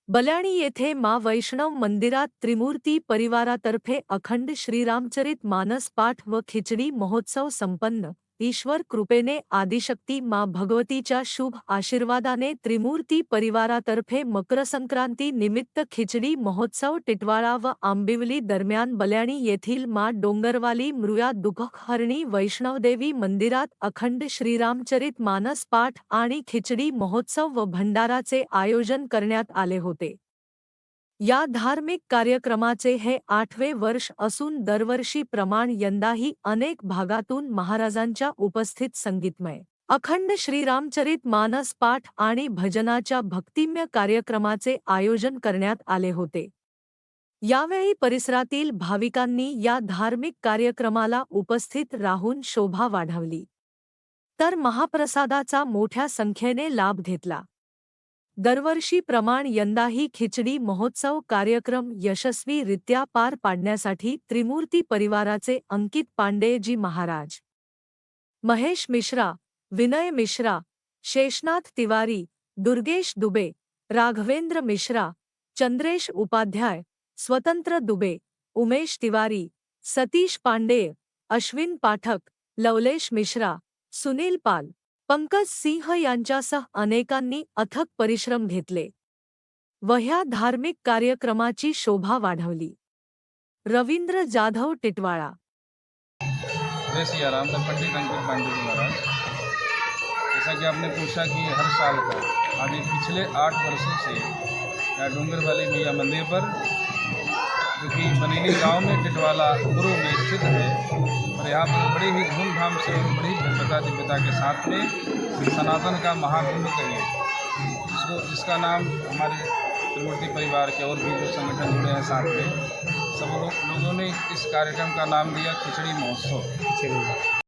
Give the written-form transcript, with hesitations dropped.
बल्याणी येथे मा वैष्णव मंदिरात त्रिमूर्ती परिवारातर्फे अखंड श्रीरामचरित मानस पाठ व खिचडी महोत्सव संपन्न। ईश्वर कृपेने आदिशक्ती मा भगवतीच्या शुभ आशीर्वादाने त्रिमूर्ती परिवारातर्फे मकरसंक्रांती निमित्त खिचडी महोत्सव टिटवाळा व आंबिवली दरम्यान बल्याणी येथील मा डोंगरवाली मृया दुःखहरणी वैष्णवदेवी मंदिरात अखंड श्रीरामचरित मानस पाठ आणि खिचडी महोत्सव व भंडाराचे आयोजन करण्यात आले होते। या धार्मिक कार्यक्रमाचे हे 8वे वर्ष असून दरवर्षी प्रमाण यंदाही अनेक भागातून महाराजांच्या उपस्थित संगीतमय अखंड श्रीरामचरित मानस पाठ आणि भजनाच्या भक्तिमय कार्यक्रमाचे आयोजन करण्यात आले होते। यावेळी परिसरातील भाविकांनी या धार्मिक कार्यक्रमाला उपस्थित राहून शोभा वाढवली, तर महाप्रसादाचा मोठ्या संख्येने लाभ घेतला। दरवर्षी प्रमाण यंदाही खिचडी महोत्सव कार्यक्रम यशस्वीरित्या पार पाडण्यासाठी त्रिमूर्ती परिवाराचे अंकित पांडेजी महाराज, महेश मिश्रा, विनय मिश्रा, शेषनाथ तिवारी, दुर्गेश दुबे, राघवेंद्र मिश्रा, चंद्रेश उपाध्याय, स्वतंत्र दुबे, उमेश तिवारी, सतीश पांडेय, अश्विन पाठक, लवलेश मिश्रा, सुनील पाल, पंकज सिंह यांच्यासह अनेकांनी अथक परिश्रम घेतले व ह्या धार्मिक कार्यक्रमाची शोभा वाढवली। रवींद्र जाधव, टिटवाळा। जय सिया राम। पंडित अंकित पांडेजी महाराज, जैसा कि आपने पूछा कि हर साल का आज पिछले 8 वर्षों से यहाँ डूंगरवाली मैया मंदिर पर, जो कि बनेली गांव में टिटवाला गुरु में स्थित है, और यहाँ पर बड़ी ही धूमधाम से और बड़ी भव्यता दिव्यता के साथ में सनातन का महाकुंभ कहिए जिसका नाम हमारे त्रिमूर्ति परिवार के और भी जो संगठन जुड़े हैं साथ में, सब लोगों ने इस कार्यक्रम का नाम दिया खिचड़ी महोत्सव।